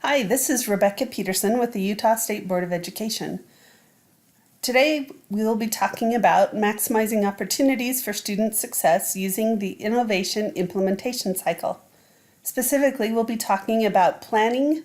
Hi, this is Rebecca Peterson with the Utah State Board of Education. Today we will be talking about maximizing opportunities for student success using the innovation implementation cycle. Specifically, we'll be talking about planning,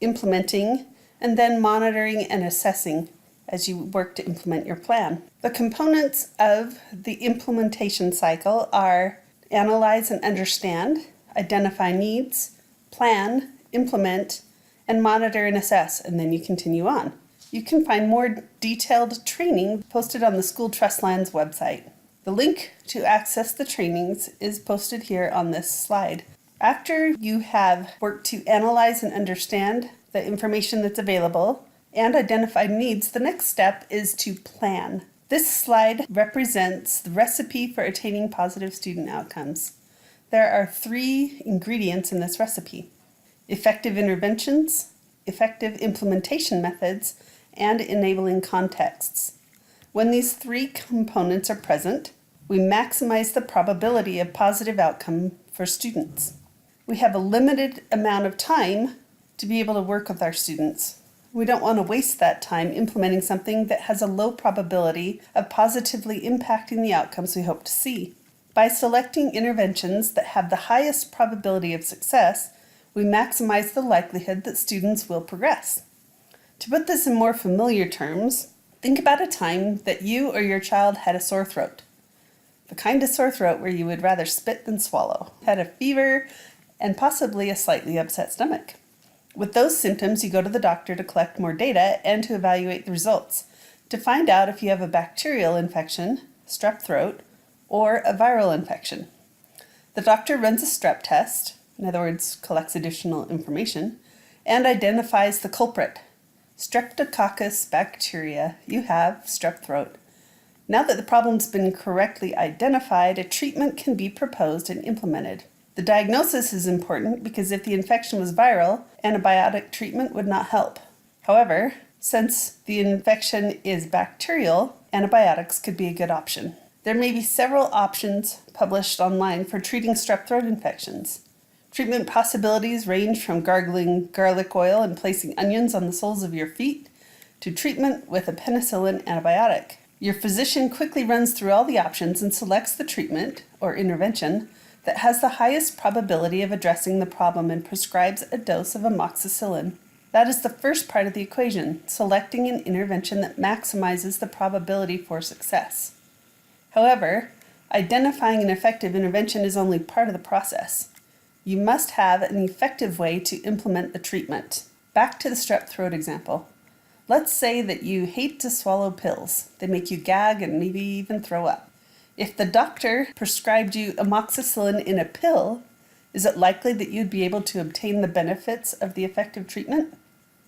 implementing, and then monitoring and assessing as you work to implement your plan. The components of the implementation cycle are analyze and understand, identify needs, plan, implement, and monitor and assess, and then you continue on. You can find more detailed training posted on the School Trust Lands website. The link to access the trainings is posted here on this slide. After you have worked to analyze and understand the information that's available and identified needs, the next step is to plan. This slide represents the recipe for attaining positive student outcomes. There are 3 ingredients in this recipe: effective interventions, effective implementation methods, and enabling contexts. When these 3 components are present, we maximize the probability of positive outcome for students. We have a limited amount of time to be able to work with our students. We don't want to waste that time implementing something that has a low probability of positively impacting the outcomes we hope to see. By selecting interventions that have the highest probability of success, we maximize the likelihood that students will progress. To put this in more familiar terms, think about a time that you or your child had a sore throat. The kind of sore throat where you would rather spit than swallow, had a fever, and possibly a slightly upset stomach. With those symptoms, you go to the doctor to collect more data and to evaluate the results, to find out if you have a bacterial infection, strep throat, or a viral infection. The doctor runs a strep test, in other words, collects additional information, and identifies the culprit. Streptococcus bacteria, you have strep throat. Now that the problem's been correctly identified, a treatment can be proposed and implemented. The diagnosis is important because if the infection was viral, antibiotic treatment would not help. However, since the infection is bacterial, antibiotics could be a good option. There may be several options published online for treating strep throat infections. Treatment possibilities range from gargling garlic oil and placing onions on the soles of your feet to treatment with a penicillin antibiotic. Your physician quickly runs through all the options and selects the treatment or intervention that has the highest probability of addressing the problem and prescribes a dose of amoxicillin. That is the first part of the equation, selecting an intervention that maximizes the probability for success. However, identifying an effective intervention is only part of the process. You must have an effective way to implement the treatment. Back to the strep throat example. Let's say that you hate to swallow pills. They make you gag and maybe even throw up. If the doctor prescribed you amoxicillin in a pill, is it likely that you'd be able to obtain the benefits of the effective treatment?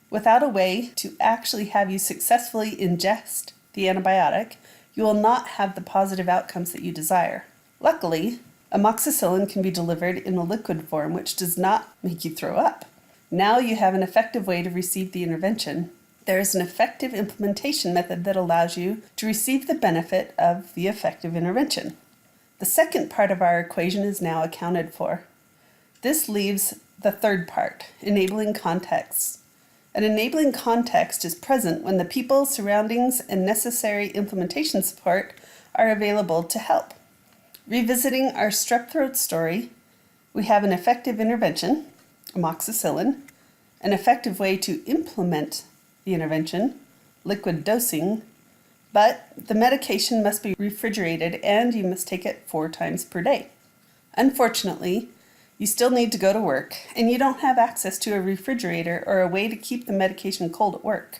Without a way to actually have you successfully ingest the antibiotic, you will not have the positive outcomes that you desire. Luckily, amoxicillin can be delivered in a liquid form which does not make you throw up. Now you have an effective way to receive the intervention. There is an effective implementation method that allows you to receive the benefit of the effective intervention. The second part of our equation is now accounted for. This leaves the third part, enabling contexts. An enabling context is present when the people, surroundings, and necessary implementation support are available to help. Revisiting our strep throat story, we have an effective intervention, amoxicillin, an effective way to implement the intervention, liquid dosing, but the medication must be refrigerated and you must take it 4 times per day. Unfortunately, you still need to go to work and you don't have access to a refrigerator or a way to keep the medication cold at work.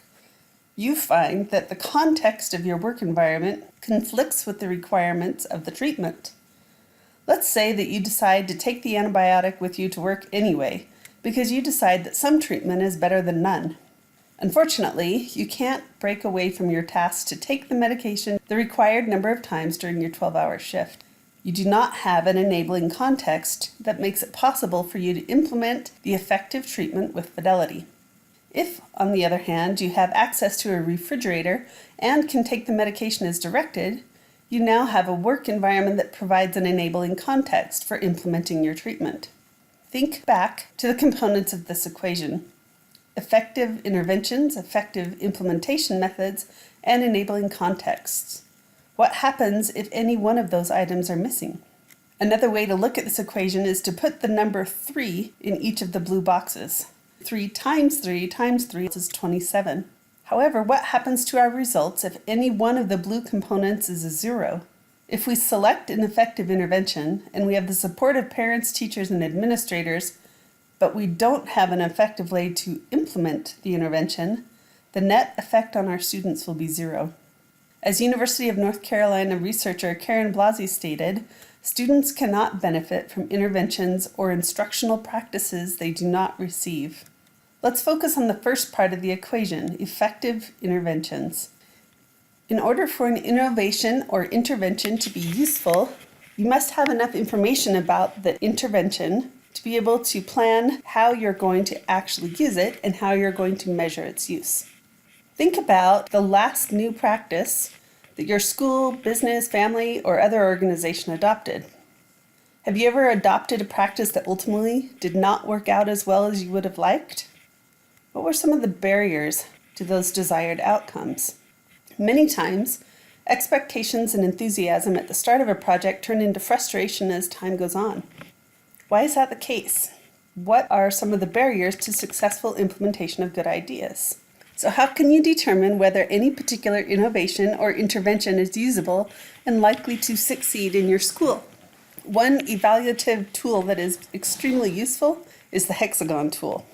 You find that the context of your work environment conflicts with the requirements of the treatment. Let's say that you decide to take the antibiotic with you to work anyway because you decide that some treatment is better than none. Unfortunately, you can't break away from your task to take the medication the required number of times during your 12-hour shift. You do not have an enabling context that makes it possible for you to implement the effective treatment with fidelity. If, on the other hand, you have access to a refrigerator and can take the medication as directed, you now have a work environment that provides an enabling context for implementing your treatment. Think back to the components of this equation. effective interventions, effective implementation methods, and enabling contexts. What happens if any one of those items are missing? Another way to look at this equation is to put the number 3 in each of the blue boxes. 3 times 3 times 3 is 27. However, what happens to our results if any one of the blue components is a 0? If we select an effective intervention and we have the support of parents, teachers, and administrators, but we don't have an effective way to implement the intervention, the net effect on our students will be 0. As University of North Carolina researcher Karen Blasey stated, students cannot benefit from interventions or instructional practices they do not receive. Let's focus on the first part of the equation, effective interventions. In order for an innovation or intervention to be useful, you must have enough information about the intervention to be able to plan how you're going to actually use it and how you're going to measure its use. Think about the last new practice that your school, business, family, or other organization adopted. Have you ever adopted a practice that ultimately did not work out as well as you would have liked? What were some of the barriers to those desired outcomes? Many times, expectations and enthusiasm at the start of a project turn into frustration as time goes on. Why is that the case? What are some of the barriers to successful implementation of good ideas? So how can you determine whether any particular innovation or intervention is usable and likely to succeed in your school? One evaluative tool that is extremely useful is the Hexagon Tool.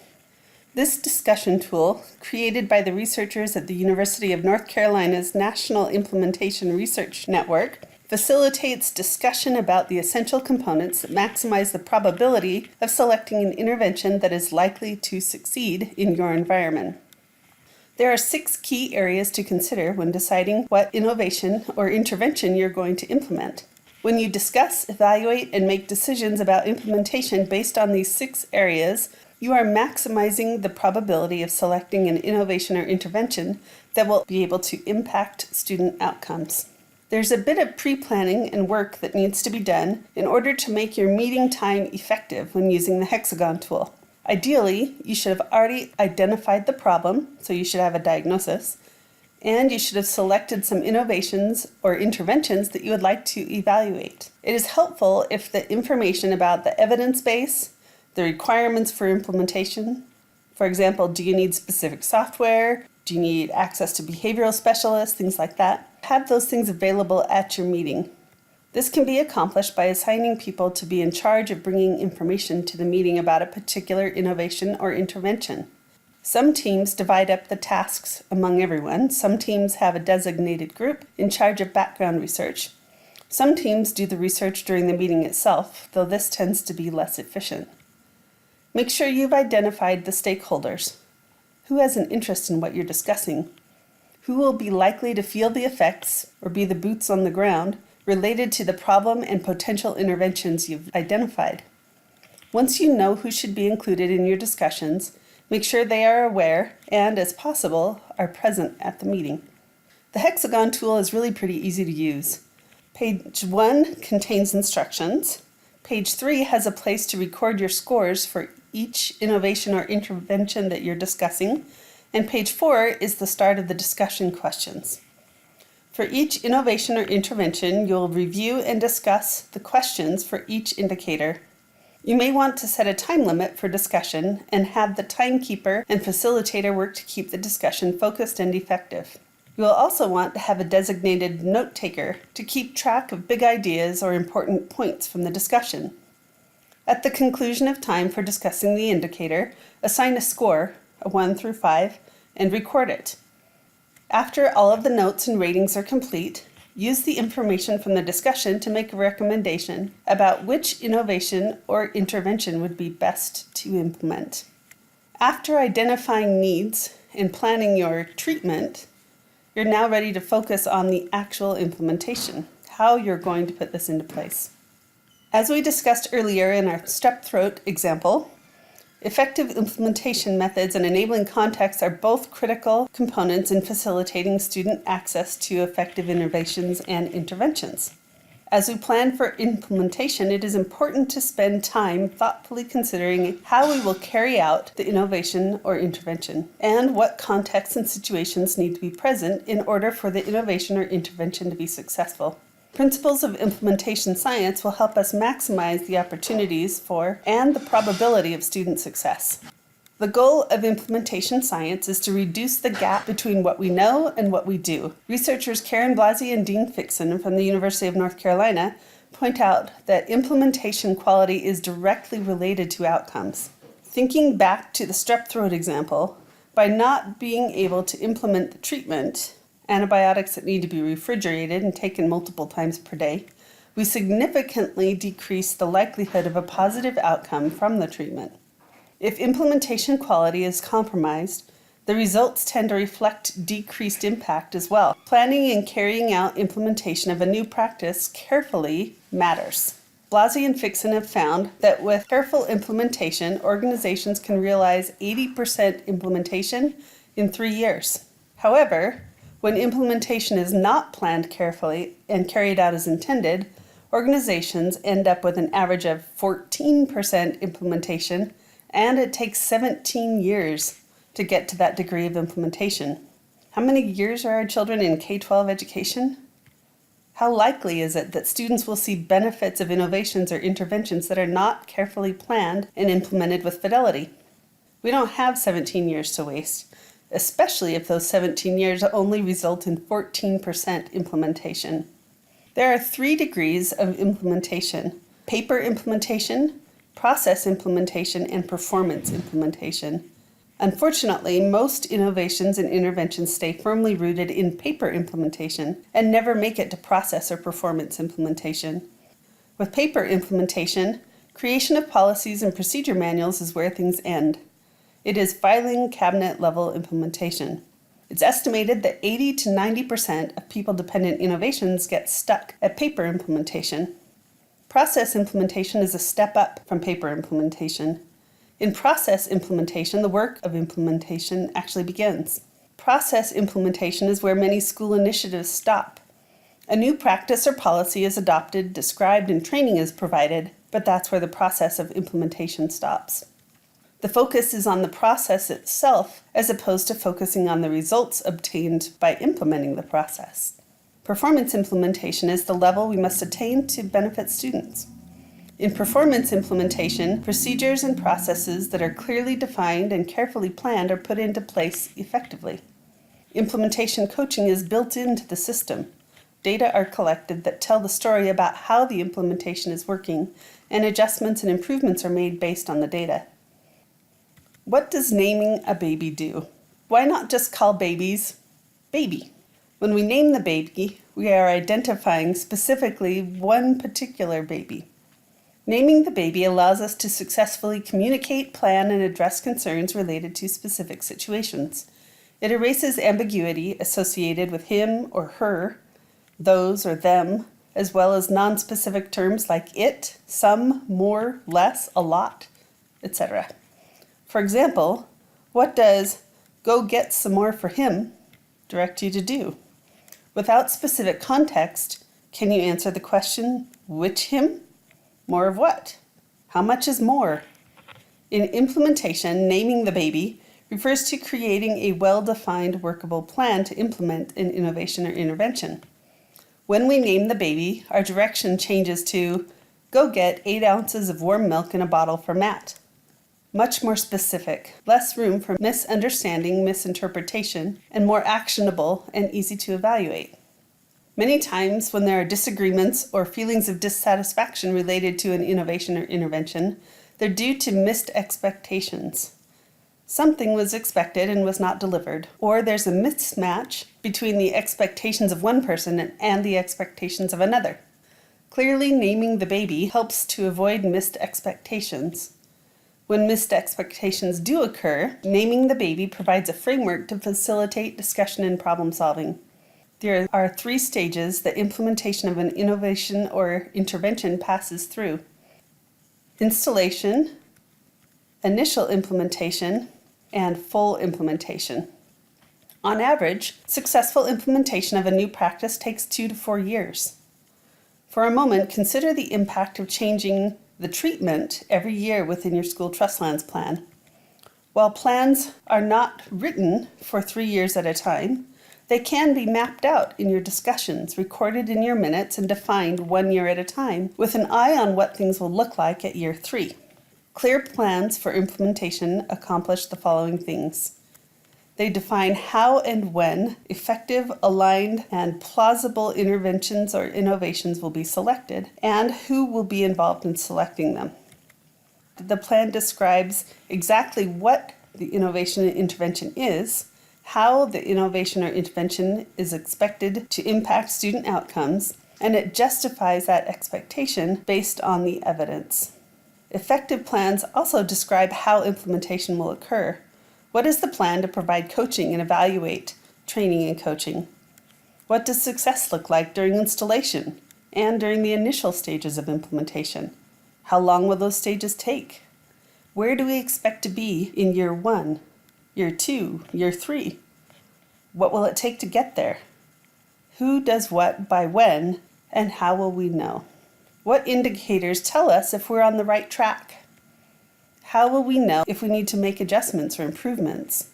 This discussion tool, created by the researchers at the University of North Carolina's National Implementation Research Network, facilitates discussion about the essential components that maximize the probability of selecting an intervention that is likely to succeed in your environment. There are 6 key areas to consider when deciding what innovation or intervention you're going to implement. When you discuss, evaluate, and make decisions about implementation based on these 6 areas, you are maximizing the probability of selecting an innovation or intervention that will be able to impact student outcomes. There's a bit of pre-planning and work that needs to be done in order to make your meeting time effective when using the Hexagon tool. Ideally, you should have already identified the problem, so you should have a diagnosis, and you should have selected some innovations or interventions that you would like to evaluate. It is helpful if the information about the evidence base, the requirements for implementation, for example, do you need specific software? Do you need access to behavioral specialists? Things like that. Have those things available at your meeting. This can be accomplished by assigning people to be in charge of bringing information to the meeting about a particular innovation or intervention. Some teams divide up the tasks among everyone. Some teams have a designated group in charge of background research. Some teams do the research during the meeting itself, though this tends to be less efficient. Make sure you've identified the stakeholders. Who has an interest in what you're discussing? Who will be likely to feel the effects or be the boots on the ground related to the problem and potential interventions you've identified? Once you know who should be included in your discussions, make sure they are aware and, as possible, are present at the meeting. The Hexagon tool is really pretty easy to use. Page 1 contains instructions. Page 3 has a place to record your scores for each innovation or intervention that you're discussing. And page 4 is the start of the discussion questions. For each innovation or intervention, you'll review and discuss the questions for each indicator. You may want to set a time limit for discussion and have the timekeeper and facilitator work to keep the discussion focused and effective. You will also want to have a designated note taker to keep track of big ideas or important points from the discussion. At the conclusion of time for discussing the indicator, assign a score, a 1 through 5, and record it. After all of the notes and ratings are complete, use the information from the discussion to make a recommendation about which innovation or intervention would be best to implement. After identifying needs and planning your treatment, you're now ready to focus on the actual implementation, how you're going to put this into place. As we discussed earlier in our strep throat example, effective implementation methods and enabling contexts are both critical components in facilitating student access to effective innovations and interventions. As we plan for implementation, it is important to spend time thoughtfully considering how we will carry out the innovation or intervention, and what contexts and situations need to be present in order for the innovation or intervention to be successful. Principles of implementation science will help us maximize the opportunities for and the probability of student success. The goal of implementation science is to reduce the gap between what we know and what we do. Researchers Karen Blasey and Dean Fixon from the University of North Carolina point out that implementation quality is directly related to outcomes. Thinking back to the strep throat example, by not being able to implement the treatment, antibiotics that need to be refrigerated and taken multiple times per day, we significantly decrease the likelihood of a positive outcome from the treatment. If implementation quality is compromised, the results tend to reflect decreased impact as well. Planning and carrying out implementation of a new practice carefully matters. Blasey and Fixon have found that with careful implementation, organizations can realize 80% implementation in 3 years. However, when implementation is not planned carefully and carried out as intended, organizations end up with an average of 14% implementation, and it takes 17 years to get to that degree of implementation. How many years are our children in K-12 education? How likely is it that students will see benefits of innovations or interventions that are not carefully planned and implemented with fidelity? We don't have 17 years to waste, especially if those 17 years only result in 14% implementation. There are 3 degrees of implementation: paper implementation, process implementation, and performance implementation. Unfortunately, most innovations and interventions stay firmly rooted in paper implementation and never make it to process or performance implementation. With paper implementation, creation of policies and procedure manuals is where things end. It is filing cabinet level implementation. It's estimated that 80 to 90% of people-dependent innovations get stuck at paper implementation. Process implementation is a step up from paper implementation. In process implementation, the work of implementation actually begins. Process implementation is where many school initiatives stop. A new practice or policy is adopted, described, and training is provided, but that's where the process of implementation stops. The focus is on the process itself, as opposed to focusing on the results obtained by implementing the process. Performance implementation is the level we must attain to benefit students. In performance implementation, procedures and processes that are clearly defined and carefully planned are put into place effectively. Implementation coaching is built into the system. Data are collected that tell the story about how the implementation is working, and adjustments and improvements are made based on the data. What does naming a baby do? Why not just call babies baby? When we name the baby, we are identifying specifically one particular baby. Naming the baby allows us to successfully communicate, plan, and address concerns related to specific situations. It erases ambiguity associated with him or her, those or them, as well as non-specific terms like it, some, more, less, a lot, etc. For example, what does "go get some more for him" direct you to do? Without specific context, can you answer the question, which him? More of what? How much is more? In implementation, naming the baby refers to creating a well-defined, workable plan to implement an innovation or intervention. When we name the baby, our direction changes to "go get 8 ounces of warm milk in a bottle for Matt." Much more specific, less room for misunderstanding, misinterpretation, and more actionable and easy to evaluate. Many times when there are disagreements or feelings of dissatisfaction related to an innovation or intervention, they're due to missed expectations. Something was expected and was not delivered, or there's a mismatch between the expectations of one person and the expectations of another. Clearly naming the baby helps to avoid missed expectations. When missed expectations do occur, naming the baby provides a framework to facilitate discussion and problem solving. There are 3 stages that implementation of an innovation or intervention passes through: installation, initial implementation, and full implementation. On average, successful implementation of a new practice takes 2 to 4 years. For a moment, consider the impact of changing the treatment every year within your school trust lands plan. While plans are not written for 3 years at a time, they can be mapped out in your discussions, recorded in your minutes, and defined 1 year at a time, with an eye on what things will look like at year 3. Clear plans for implementation accomplish the following things. They define how and when effective, aligned, and plausible interventions or innovations will be selected, and who will be involved in selecting them. The plan describes exactly what the innovation and intervention is, how the innovation or intervention is expected to impact student outcomes, and it justifies that expectation based on the evidence. Effective plans also describe how implementation will occur. What is the plan to provide coaching and evaluate training and coaching? What does success look like during installation and during the initial stages of implementation? How long will those stages take? Where do we expect to be in year 1, year 2, year 3? What will it take to get there? Who does what by when, and how will we know? What indicators tell us if we're on the right track? How will we know if we need to make adjustments or improvements?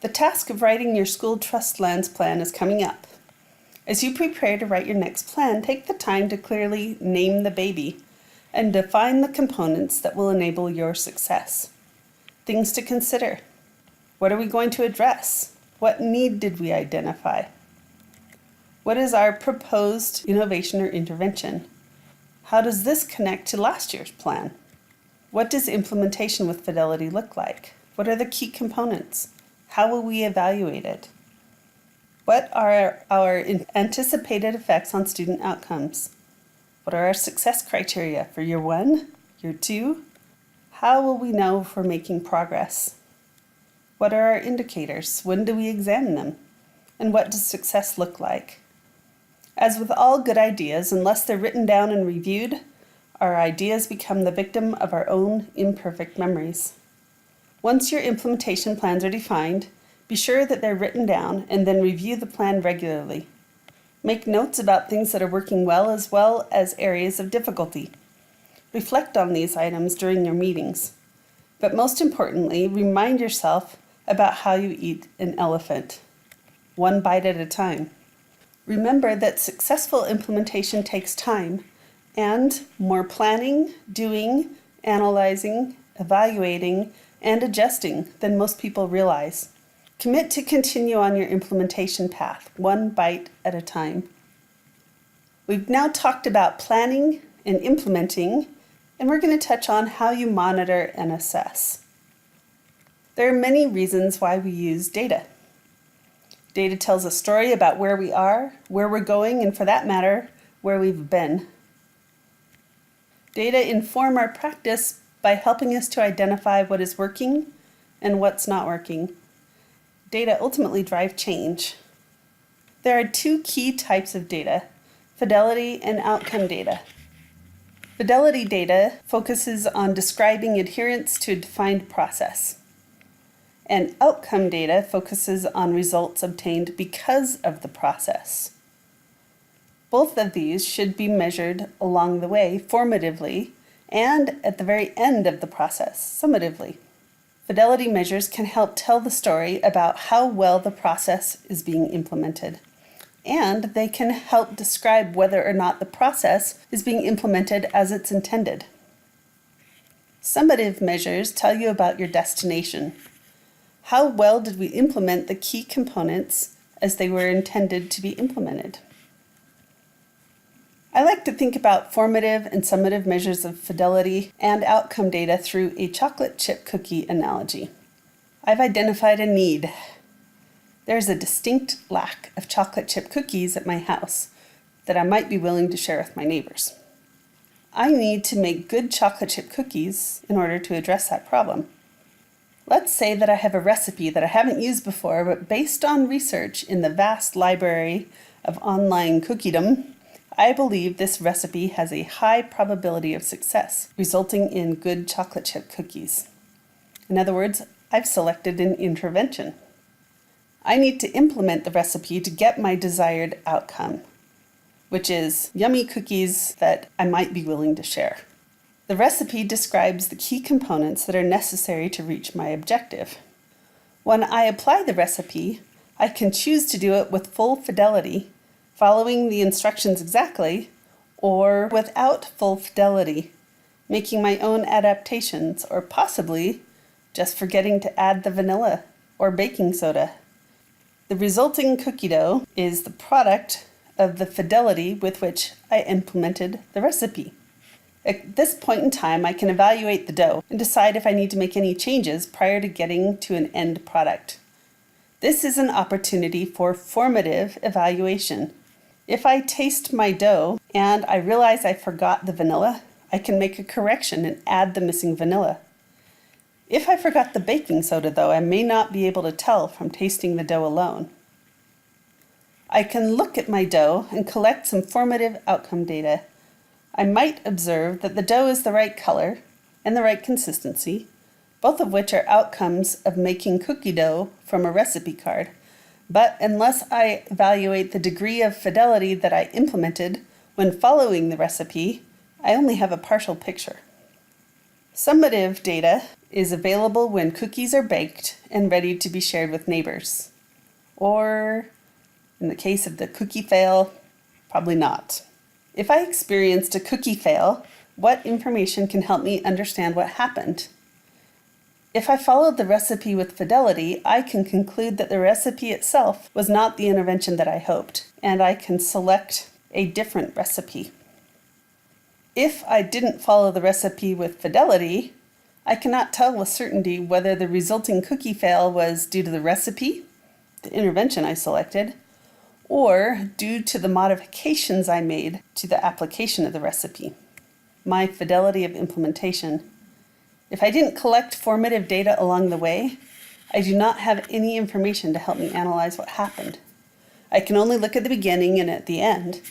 The task of writing your school trust lands plan is coming up. As you prepare to write your next plan, take the time to clearly name the baby and define the components that will enable your success. Things to consider. What are we going to address? What need did we identify? What is our proposed innovation or intervention? How does this connect to last year's plan? What does implementation with fidelity look like? What are the key components? How will we evaluate it? What are our anticipated effects on student outcomes? What are our success criteria for year 1, year 2? How will we know if we're making progress? What are our indicators? When do we examine them? And what does success look like? As with all good ideas, unless they're written down and reviewed, our ideas become the victim of our own imperfect memories. Once your implementation plans are defined, be sure that they're written down and then review the plan regularly. Make notes about things that are working well as areas of difficulty. Reflect on these items during your meetings. But most importantly, remind yourself about how you eat an elephant, 1 bite at a time. Remember that successful implementation takes time, and more planning, doing, analyzing, evaluating, and adjusting than most people realize. Commit to continue on your implementation path, 1 bite at a time. We've now talked about planning and implementing, and we're going to touch on how you monitor and assess. There are many reasons why we use data. Data tells a story about where we are, where we're going, and for that matter, where we've been. Data inform our practice by helping us to identify what is working and what's not working. Data ultimately drive change. There are 2 key types of data: fidelity and outcome data. Fidelity data focuses on describing adherence to a defined process, and outcome data focuses on results obtained because of the process. Both of these should be measured along the way formatively and at the very end of the process, summatively. Fidelity measures can help tell the story about how well the process is being implemented, and they can help describe whether or not the process is being implemented as it's intended. Summative measures tell you about your destination. How well did we implement the key components as they were intended to be implemented? I like to think about formative and summative measures of fidelity and outcome data through a chocolate chip cookie analogy. I've identified a need. There's a distinct lack of chocolate chip cookies at my house that I might be willing to share with my neighbors. I need to make good chocolate chip cookies in order to address that problem. Let's say that I have a recipe that I haven't used before, but based on research in the vast library of online cookiedom, I believe this recipe has a high probability of success, resulting in good chocolate chip cookies. In other words, I've selected an intervention. I need to implement the recipe to get my desired outcome. which is yummy cookies that I might be willing to share. The recipe describes the key components that are necessary to reach my objective. When I apply the recipe, I can choose to do it with full fidelity, following the instructions exactly, or without full fidelity, making my own adaptations, or possibly just forgetting to add the vanilla or baking soda. The resulting cookie dough is the product of the fidelity with which I implemented the recipe. At this point in time, I can evaluate the dough and decide if I need to make any changes prior to getting to an end product. This is an opportunity for formative evaluation. If I taste my dough and I realize I forgot the vanilla, I can make a correction and add the missing vanilla. If I forgot the baking soda, though, I may not be able to tell from tasting the dough alone. I can look at my dough and collect some formative outcome data. I might observe that the dough is the right color and the right consistency, both of which are outcomes of making cookie dough from a recipe card. But unless I evaluate the degree of fidelity that I implemented when following the recipe, I only have a partial picture. Summative data is available when cookies are baked and ready to be shared with neighbors. Or, in the case of the cookie fail, probably not. If I experienced a cookie fail, what information can help me understand what happened? If I followed the recipe with fidelity, I can conclude that the recipe itself was not the intervention that I hoped, and I can select a different recipe. If I didn't follow the recipe with fidelity, I cannot tell with certainty whether the resulting cookie fail was due to the recipe, the intervention I selected, or due to the modifications I made to the application of the recipe, my fidelity of implementation. If I didn't collect formative data along the way, I do not have any information to help me analyze what happened. I can only look at the beginning and at the end,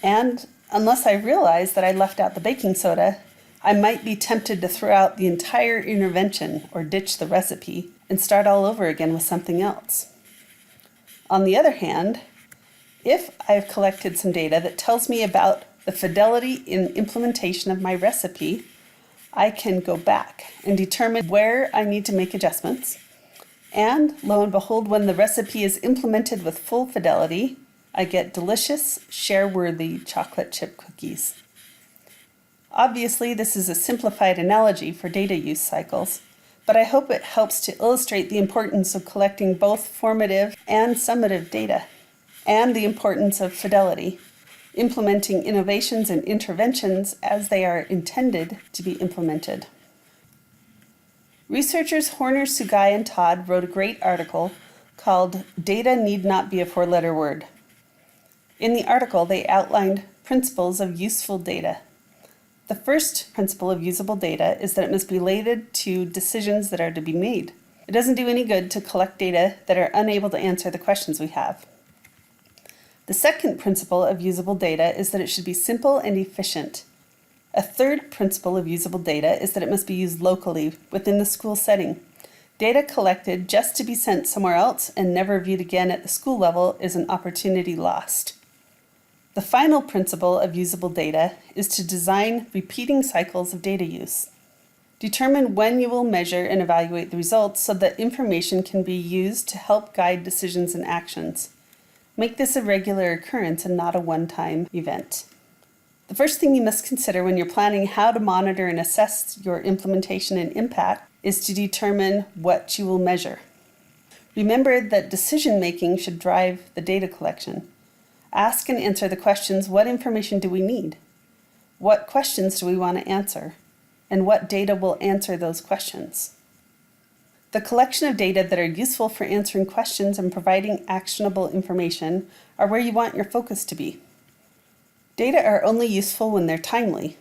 and unless I realize that I left out the baking soda, I might be tempted to throw out the entire intervention or ditch the recipe and start all over again with something else. On the other hand, if I've collected some data that tells me about the fidelity in implementation of my recipe, I can go back and determine where I need to make adjustments. And lo and behold, when the recipe is implemented with full fidelity, I get delicious, share-worthy chocolate chip cookies. Obviously, this is a simplified analogy for data use cycles, but I hope it helps to illustrate the importance of collecting both formative and summative data, and the importance of fidelity, implementing innovations and interventions as they are intended to be implemented. Researchers Horner, Sugai, and Todd wrote a great article called "Data Need Not Be a Four-Letter Word." In the article, they outlined principles of useful data. The first principle of usable data is that it must be related to decisions that are to be made. It doesn't do any good to collect data that are unable to answer the questions we have. The second principle of usable data is that it should be simple and efficient. A third principle of usable data is that it must be used locally within the school setting. Data collected just to be sent somewhere else and never viewed again at the school level is an opportunity lost. The final principle of usable data is to design repeating cycles of data use. Determine when you will measure and evaluate the results so that information can be used to help guide decisions and actions. Make this a regular occurrence and not a one-time event. The first thing you must consider when you're planning how to monitor and assess your implementation and impact is to determine what you will measure. Remember that decision-making should drive the data collection. Ask and answer the questions: what information do we need? What questions do we want to answer? And what data will answer those questions? The collection of data that are useful for answering questions and providing actionable information are where you want your focus to be. Data are only useful when they're timely.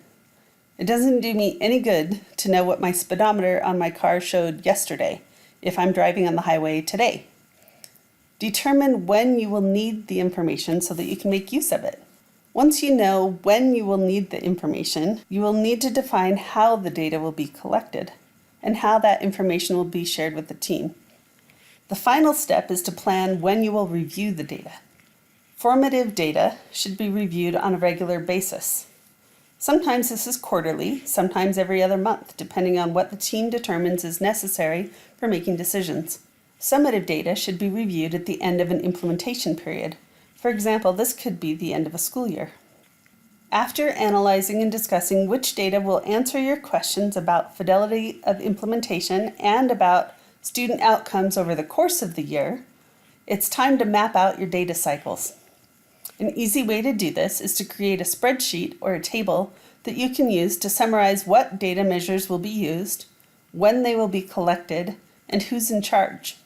It doesn't do me any good to know what my speedometer on my car showed yesterday if I'm driving on the highway today. Determine when you will need the information so that you can make use of it. Once you know when you will need the information, you will need to define how the data will be collected and how that information will be shared with the team. The final step is to plan when you will review the data. Formative data should be reviewed on a regular basis. Sometimes this is quarterly, sometimes every other month, depending on what the team determines is necessary for making decisions. Summative data should be reviewed at the end of an implementation period. For example, this could be the end of a school year. After analyzing and discussing which data will answer your questions about fidelity of implementation and about student outcomes over the course of the year, it's time to map out your data cycles. An easy way to do this is to create a spreadsheet or a table that you can use to summarize what data measures will be used, when they will be collected, and who's in charge.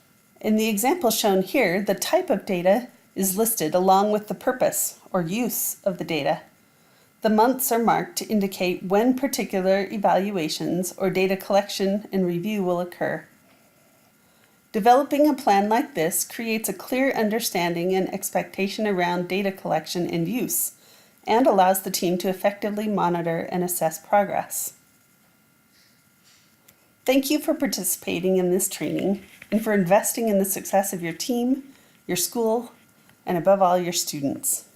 In the example shown here, the type of data is listed along with the purpose or use of the data. The months are marked to indicate when particular evaluations or data collection and review will occur. Developing a plan like this creates a clear understanding and expectation around data collection and use, and allows the team to effectively monitor and assess progress. Thank you for participating in this training and for investing in the success of your team, your school, and above all, your students.